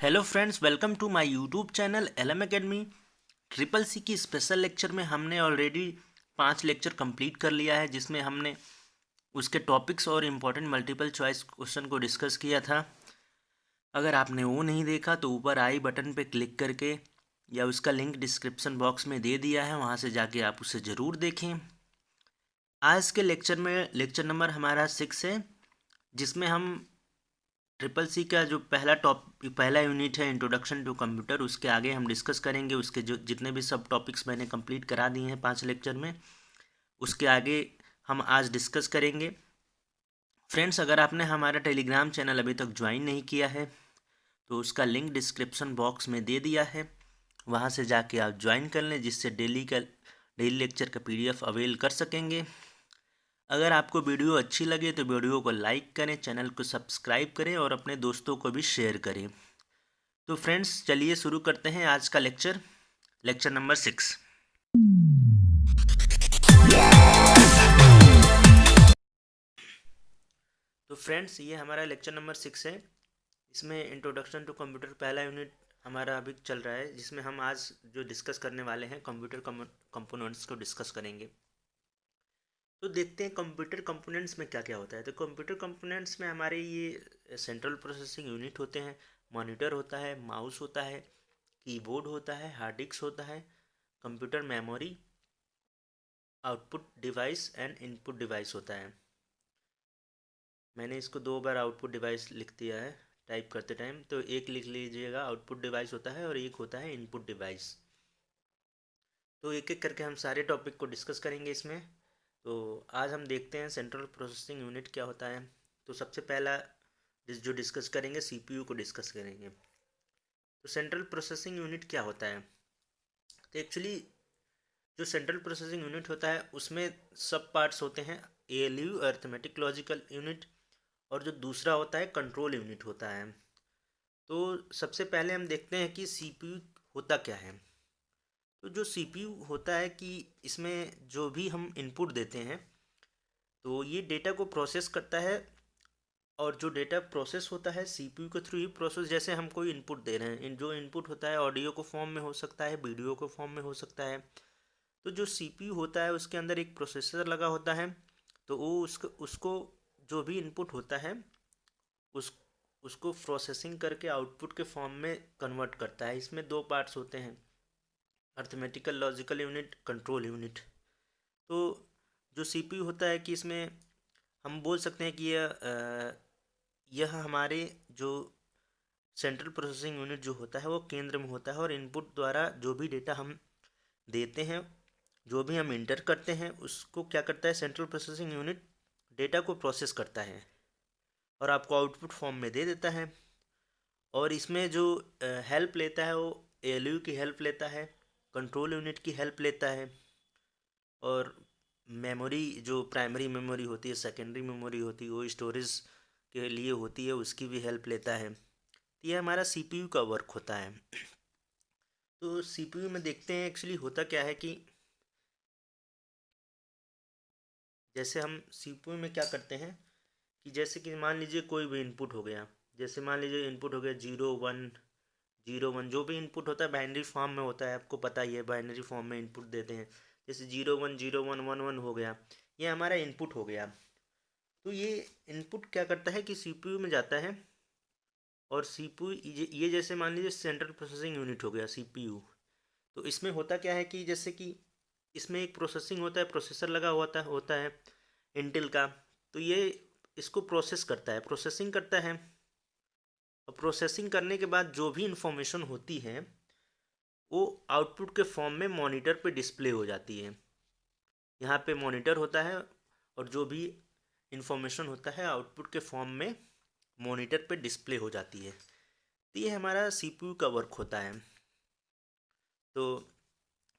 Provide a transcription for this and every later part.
Hello friends, welcome to my YouTube channel LM academy. Triple C की special lecture में हमने already 5 lecture complete कर लिया है, जिसमें हमने उसके टॉपिक्स और इम्पोर्टेंट मल्टीपल चॉइस क्वेश्चन को डिस्कस किया था। अगर आपने वो नहीं देखा तो ऊपर आई बटन पे क्लिक करके या उसका लिंक डिस्क्रिप्शन बॉक्स में दे दिया है, वहाँ से जाके आप उसे ज़रूर देखें। आज के लेक्चर में लेक्चर नंबर हमारा 6 है, जिसमें हम ट्रिपल सी का जो पहला यूनिट है इंट्रोडक्शन टू कंप्यूटर, उसके आगे हम डिस्कस करेंगे। उसके जो जितने भी सब टॉपिक्स मैंने कंप्लीट करा दिए हैं 5 लेक्चर में, उसके आगे हम आज डिस्कस करेंगे। फ्रेंड्स, अगर आपने हमारा टेलीग्राम चैनल अभी तक ज्वाइन नहीं किया है तो उसका लिंक डिस्क्रिप्शन बॉक्स में दे दिया है, वहाँ से जाके आप ज्वाइन कर लें, जिससे डेली लेक्चर का PDF अवेल कर सकेंगे। अगर आपको वीडियो अच्छी लगे तो वीडियो को लाइक करें, चैनल को सब्सक्राइब करें और अपने दोस्तों को भी शेयर करें। तो फ्रेंड्स, चलिए शुरू करते हैं आज का लेक्चर नंबर 6। तो फ्रेंड्स, ये हमारा लेक्चर नंबर 6 है। इसमें इंट्रोडक्शन टू कंप्यूटर पहला यूनिट हमारा अभी चल रहा है, जिसमें हम आज जो डिस्कस करने वाले हैं कंप्यूटर कंपोनेंट्स को डिस्कस करेंगे। तो देखते हैं कंप्यूटर कंपोनेंट्स में क्या क्या होता है। तो कंप्यूटर कंपोनेंट्स में हमारे ये सेंट्रल प्रोसेसिंग यूनिट होते हैं, मॉनिटर होता है, माउस होता है, कीबोर्ड होता है, हार्ड डिस्क होता है, computer memory, output device and input device होता है। मैंने इसको 2 बार आउटपुट डिवाइस लिख दिया है टाइप करते टाइम, तो एक लिख लीजिएगा। आउटपुट डिवाइस होता है और एक होता है इनपुट डिवाइस। तो एक एक करके हम सारे टॉपिक को डिस्कस करेंगे इसमें। तो आज हम देखते हैं सेंट्रल प्रोसेसिंग यूनिट क्या होता है। तो सबसे पहला जो डिस्कस करेंगे CPU को डिस्कस करेंगे। तो सेंट्रल प्रोसेसिंग यूनिट क्या होता है? तो एक्चुअली जो सेंट्रल प्रोसेसिंग यूनिट होता है उसमें सब पार्ट्स होते हैं। ALU अर्थमेटिक लॉजिकल यूनिट, और जो दूसरा होता है कंट्रोल यूनिट होता है। तो सबसे पहले हम देखते हैं कि CPU होता क्या है। तो जो CPU होता है कि इसमें जो भी हम इनपुट देते हैं तो ये डेटा को प्रोसेस करता है, और जो डेटा प्रोसेस होता है CPU के थ्रू ही प्रोसेस। जैसे हम कोई इनपुट दे रहे हैं, जो इनपुट होता है ऑडियो को फॉर्म में हो सकता है, वीडियो को फॉर्म में हो सकता है। तो जो CPU होता है उसके अंदर एक प्रोसेसर लगा होता है, तो वो उसको जो भी इनपुट होता है उस उसको प्रोसेसिंग करके आउटपुट के फॉर्म में कन्वर्ट करता है। इसमें 2 पार्ट्स होते हैं, arithmetical logical unit, control unit. तो जो CPU होता है कि इसमें हम बोल सकते हैं कि यह हमारे जो सेंट्रल प्रोसेसिंग यूनिट जो होता है वो केंद्र में होता है, और इनपुट द्वारा जो भी डेटा हम देते हैं, जो भी हम इंटर करते हैं, उसको क्या करता है सेंट्रल प्रोसेसिंग यूनिट, डेटा को प्रोसेस करता है और आपको आउटपुट फॉर्म में दे देता है। और इसमें जो हेल्प लेता है वो ALU की हेल्प लेता है, कंट्रोल यूनिट की हेल्प लेता है, और मेमोरी जो प्राइमरी मेमोरी होती है, सेकेंडरी मेमोरी होती है, वो स्टोरेज के लिए होती है, उसकी भी हेल्प लेता है। तो ये हमारा CPU का वर्क होता है। तो CPU में देखते हैं एक्चुअली होता क्या है कि जैसे हम CPU में क्या करते हैं कि जैसे कि मान लीजिए कोई भी इनपुट हो गया, जैसे मान लीजिए इनपुट हो गया 0 1 0 1, जो भी इनपुट होता है बाइनरी फॉर्म में होता है, आपको पता ही है बाइनरी फॉर्म में इनपुट देते हैं। जैसे 0 1 0 1 1 1 हो गया, ये हमारा इनपुट हो गया। तो ये इनपुट क्या करता है कि CPU में जाता है, और CPU ये जैसे मान लीजिए सेंट्रल प्रोसेसिंग यूनिट हो गया CPU। तो इसमें होता क्या है कि जैसे कि इसमें एक प्रोसेसिंग होता है, प्रोसेसर लगा होता है इंटेल का। तो ये इसको प्रोसेस करता है, प्रोसेसिंग करता है, और प्रोसेसिंग करने के बाद जो भी इंफॉर्मेशन होती है वो आउटपुट के फॉर्म में मॉनिटर पे डिस्प्ले हो जाती है। यहाँ पे मॉनिटर होता है और जो भी इंफॉर्मेशन होता है आउटपुट के फॉर्म में मॉनिटर पे डिस्प्ले हो जाती है। तो ये हमारा CPU का वर्क होता है। तो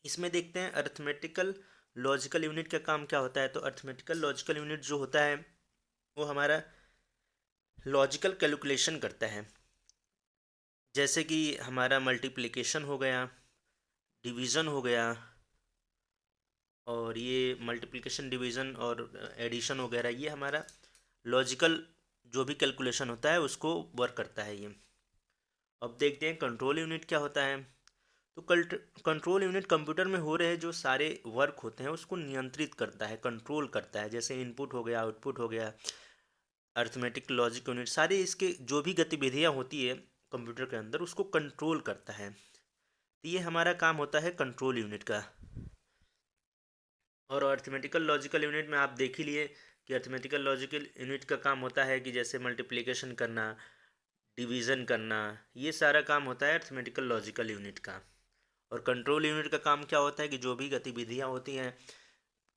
इसमें देखते हैं अर्थमेटिकल लॉजिकल यूनिट का काम क्या होता है। तो अर्थमेटिकल लॉजिकल यूनिट जो होता है वो हमारा लॉजिकल कैलकुलेशन करता है। जैसे कि हमारा मल्टीप्लिकेशन हो गया, डिवीज़न हो गया, और ये मल्टीप्लिकेशन, डिवीज़न और एडिशन वगैरह, ये हमारा लॉजिकल जो भी कैलकुलेशन होता है उसको वर्क करता है ये। अब देखते हैं कंट्रोल यूनिट क्या होता है। तो कंट्रोल यूनिट कंप्यूटर में हो रहे जो सारे वर्क होते हैं उसको नियंत्रित करता है, कंट्रोल करता है। जैसे इनपुट हो गया, आउटपुट हो गया, अर्थमेटिक लॉजिक यूनिट, सारे इसके जो भी गतिविधियाँ होती है कंप्यूटर के अंदर उसको कंट्रोल करता है। तो ये हमारा काम होता है कंट्रोल यूनिट का। और अर्थमेटिकल लॉजिकल यूनिट में आप देख ही लिए कि अर्थमेटिकल लॉजिकल यूनिट का काम होता है कि जैसे मल्टीप्लिकेशन करना, डिवीज़न करना, ये सारा काम होता है अर्थमेटिकल लॉजिकल यूनिट का। और कंट्रोल यूनिट का काम क्या होता है कि जो भी गतिविधियाँ होती हैं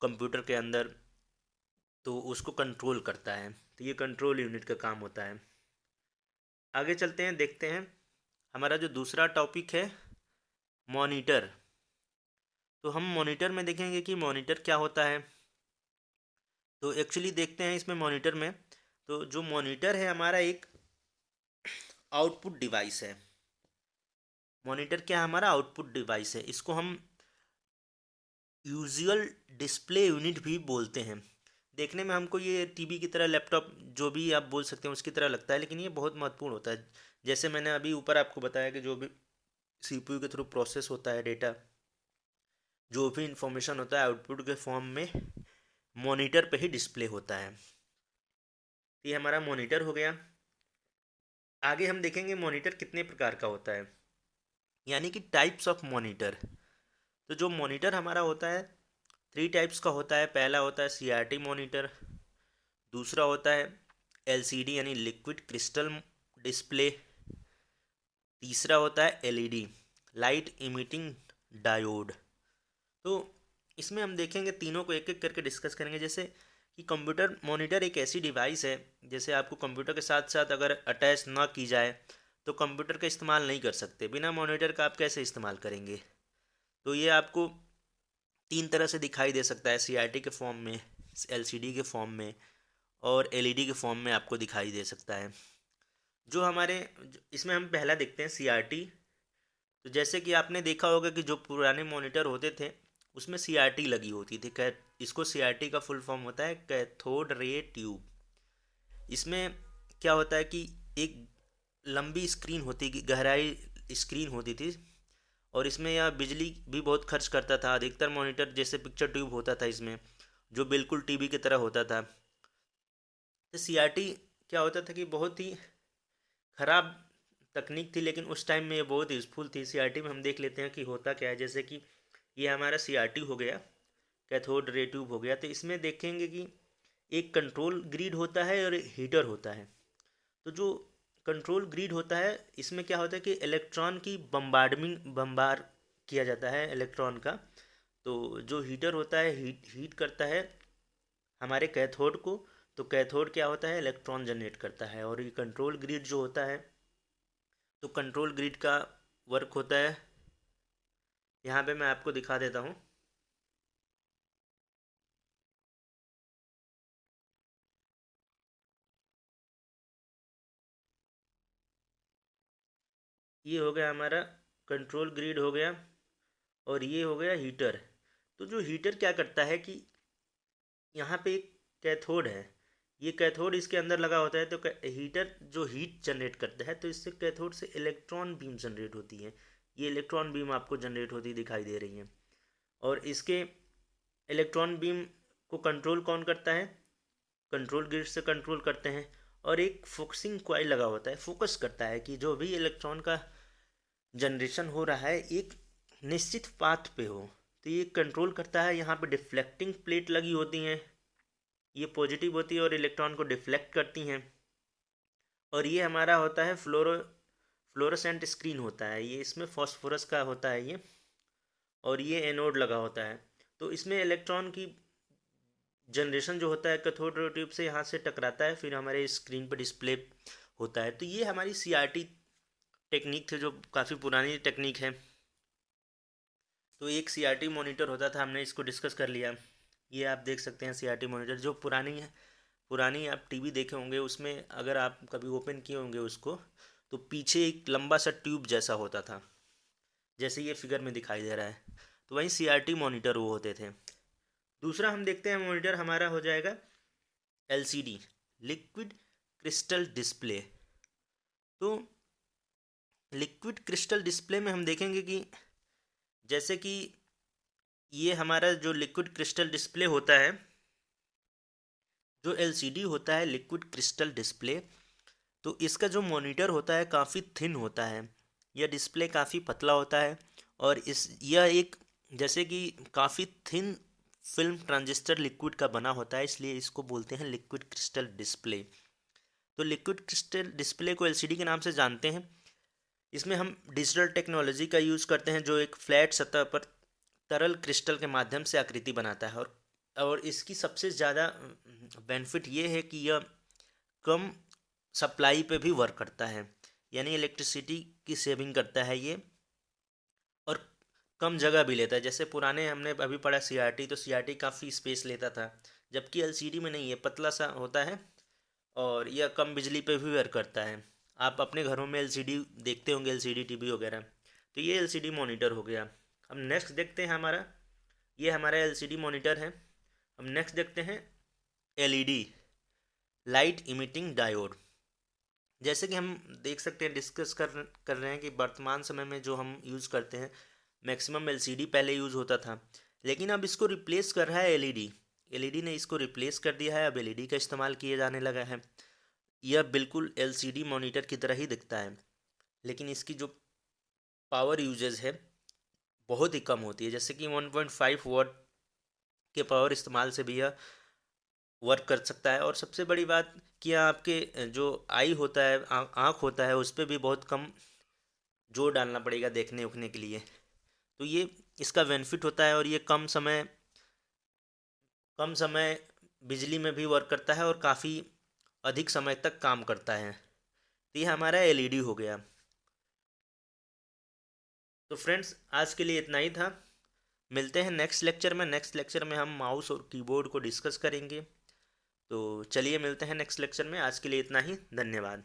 कंप्यूटर के अंदर तो उसको कंट्रोल करता है। तो ये कंट्रोल यूनिट का काम होता है। आगे चलते हैं, देखते हैं हमारा जो दूसरा टॉपिक है मॉनिटर। तो हम मॉनिटर में देखेंगे कि मॉनिटर क्या होता है। तो एक्चुअली देखते हैं इसमें मॉनिटर में, तो जो मॉनिटर है हमारा एक आउटपुट डिवाइस है। मॉनिटर क्या है? हमारा आउटपुट डिवाइस है। इसको हम यूजुअल डिस्प्ले यूनिट भी बोलते हैं। देखने में हमको ये टीवी की तरह, लैपटॉप, जो भी आप बोल सकते हैं उसकी तरह लगता है, लेकिन ये बहुत महत्वपूर्ण होता है। जैसे मैंने अभी ऊपर आपको बताया कि जो भी सीपीयू के थ्रू प्रोसेस होता है डेटा, जो भी इंफॉर्मेशन होता है आउटपुट के फॉर्म में मॉनिटर पे ही डिस्प्ले होता है। तो ये हमारा मॉनिटर हो गया। आगे हम देखेंगे मॉनिटर कितने प्रकार का होता है, यानी कि टाइप्स ऑफ मॉनिटर। तो जो मॉनिटर हमारा होता है 3 टाइप्स का होता है। पहला होता है सीआरटी मॉनिटर, दूसरा होता है एलसीडी यानी लिक्विड क्रिस्टल डिस्प्ले, तीसरा होता है एलईडी लाइट इमिटिंग डायोड। तो इसमें हम देखेंगे तीनों को एक एक करके डिस्कस करेंगे। जैसे कि कंप्यूटर मॉनिटर एक ऐसी डिवाइस है, जैसे आपको कंप्यूटर के साथ साथ अगर अटैच ना की जाए तो कंप्यूटर का इस्तेमाल नहीं कर सकते। बिना मॉनिटर का आप कैसे इस्तेमाल करेंगे? तो ये आपको 3 तरह से दिखाई दे सकता है, सीआरटी के फॉर्म में, एलसीडी के फॉर्म में और एलईडी के फॉर्म में आपको दिखाई दे सकता है। जो हमारे इसमें हम पहला देखते हैं सीआरटी। तो जैसे कि आपने देखा होगा कि जो पुराने मॉनिटर होते थे उसमें सीआरटी लगी होती थी। इसको सीआरटी का फुल फॉर्म होता है कैथोड रे ट्यूब। इसमें क्या होता है कि एक लंबी स्क्रीन होती, गहराई स्क्रीन होती थी, और इसमें यह बिजली भी बहुत खर्च करता था। अधिकतर मॉनिटर जैसे पिक्चर ट्यूब होता था इसमें, जो बिल्कुल टीवी की तरह होता था। तो सीआरटी क्या होता था कि बहुत ही ख़राब तकनीक थी, लेकिन उस टाइम में ये बहुत यूज़फुल थी। सीआरटी में हम देख लेते हैं कि होता क्या है। जैसे कि ये हमारा सीआरटी हो गया, कैथोड रे ट्यूब हो गया। तो इसमें देखेंगे कि एक कंट्रोल ग्रिड होता है और हीटर होता है। तो जो कंट्रोल ग्रिड होता है इसमें क्या होता है कि इलेक्ट्रॉन की बम्बार किया जाता है इलेक्ट्रॉन का। तो जो हीटर होता है हीट करता है हमारे कैथोड को। तो कैथोड क्या होता है? इलेक्ट्रॉन जनरेट करता है। और ये कंट्रोल ग्रिड जो होता है, तो कंट्रोल ग्रिड का वर्क होता है, यहाँ पे मैं आपको दिखा देता हूँ। ये हो गया हमारा कंट्रोल ग्रिड हो गया, और ये हो गया हीटर। तो जो हीटर क्या करता है कि यहाँ पे एक कैथोड है, ये कैथोड इसके अंदर लगा होता है। तो हीटर जो हीट जनरेट करता है, तो इससे कैथोड से इलेक्ट्रॉन बीम जनरेट होती है। ये इलेक्ट्रॉन बीम आपको जनरेट होती दिखाई दे रही है। और इसके इलेक्ट्रॉन बीम को कंट्रोल कौन करता है? कंट्रोल ग्रिड से कंट्रोल करते हैं। और एक फोकसिंग कॉइल लगा होता है, फोकस करता है कि जो भी इलेक्ट्रॉन का जनरेशन हो रहा है एक निश्चित पाथ पे हो। तो ये कंट्रोल करता है। यहाँ पे डिफ्लेक्टिंग प्लेट लगी होती हैं, ये पॉजिटिव होती है और इलेक्ट्रॉन को डिफ्लेक्ट करती हैं। और ये हमारा होता है फ्लोरोसेंट स्क्रीन होता है, ये इसमें फॉस्फोरस का होता है ये। और ये एनोड लगा होता है। तो इसमें इलेक्ट्रॉन की जनरेशन जो होता है कैथोड रे ट्यूब से यहाँ से टकराता है, फिर हमारे स्क्रीन पर डिस्प्ले होता है। तो ये हमारी सीआरटी टेक्निक थी, जो काफ़ी पुरानी टेक्निक है। तो एक सीआरटी मॉनिटर होता था, हमने इसको डिस्कस कर लिया। ये आप देख सकते हैं सीआरटी मॉनिटर, जो पुरानी आप टीवी देखे होंगे उसमें अगर आप कभी ओपन किए होंगे उसको, तो पीछे एक लंबा सा ट्यूब जैसा होता था, जैसे ये फिगर में दिखाई दे रहा है। तो वहीं सीआरटी मॉनिटर वो होते थे। दूसरा हम देखते हैं मॉनिटर हमारा हो जाएगा एलसीडी, लिक्विड क्रिस्टल डिस्प्ले। तो लिक्विड क्रिस्टल डिस्प्ले में हम देखेंगे कि जैसे कि ये हमारा जो लिक्विड क्रिस्टल डिस्प्ले होता है, जो एलसीडी होता है लिक्विड क्रिस्टल डिस्प्ले, तो इसका जो मॉनिटर होता है काफ़ी थिन होता है। यह डिस्प्ले काफ़ी पतला होता है और यह एक जैसे कि काफ़ी थिन फिल्म ट्रांजिस्टर लिक्विड का बना होता है, इसलिए इसको बोलते हैं लिक्विड क्रिस्टल डिस्प्ले। तो लिक्विड क्रिस्टल डिस्प्ले को एलसीडी के नाम से जानते हैं। इसमें हम डिजिटल टेक्नोलॉजी का यूज़ करते हैं जो एक फ्लैट सतह पर तरल क्रिस्टल के माध्यम से आकृति बनाता है, और इसकी सबसे ज़्यादा बेनिफिट ये है कि यह कम सप्लाई पे भी वर्क करता है, यानी इलेक्ट्रिसिटी की सेविंग करता है ये, और कम जगह भी लेता है। जैसे पुराने हमने अभी पढ़ा सीआरटी, तो सीआरटी काफ़ी स्पेस लेता था, जबकि एलसीडी में नहीं है, पतला सा होता है और यह कम बिजली पे भी वर्क करता है। आप अपने घरों में एलसीडी देखते होंगे, एलसीडी टीवी वगैरह, तो ये एलसीडी मॉनिटर हो गया। हम नेक्स्ट देखते हैं ये हमारा एलसीडी मॉनिटर है। हम नेक्स्ट देखते हैं एलईडी, लाइट इमिटिंग डायोड। जैसे कि हम देख सकते हैं, डिस्कस कर रहे हैं कि वर्तमान समय में जो हम यूज़ करते हैं, मैक्सिमम एलसीडी पहले यूज़ होता था, लेकिन अब इसको रिप्लेस कर रहा है एलईडी। एलईडी ने इसको रिप्लेस कर दिया है, अब एलईडी का इस्तेमाल किया जाने लगा है। यह बिल्कुल एलसीडी मॉनिटर की तरह ही दिखता है, लेकिन इसकी जो पावर यूजेज है बहुत ही कम होती है। जैसे कि 1.5 वॉट के पावर इस्तेमाल से भी यह वर्क कर सकता है। और सबसे बड़ी बात कि आपके जो आई होता है, आँख होता है, उस पर भी बहुत कम जोर डालना पड़ेगा देखने उखने के लिए। तो ये इसका बेनिफिट होता है, और ये कम समय बिजली में भी वर्क करता है और काफ़ी अधिक समय तक काम करता है। तो ये हमारा एलईडी हो गया। तो फ्रेंड्स, आज के लिए इतना ही था। मिलते हैं नेक्स्ट लेक्चर में। नेक्स्ट लेक्चर में हम माउस और कीबोर्ड को डिस्कस करेंगे। तो चलिए मिलते हैं नेक्स्ट लेक्चर में। आज के लिए इतना ही। धन्यवाद।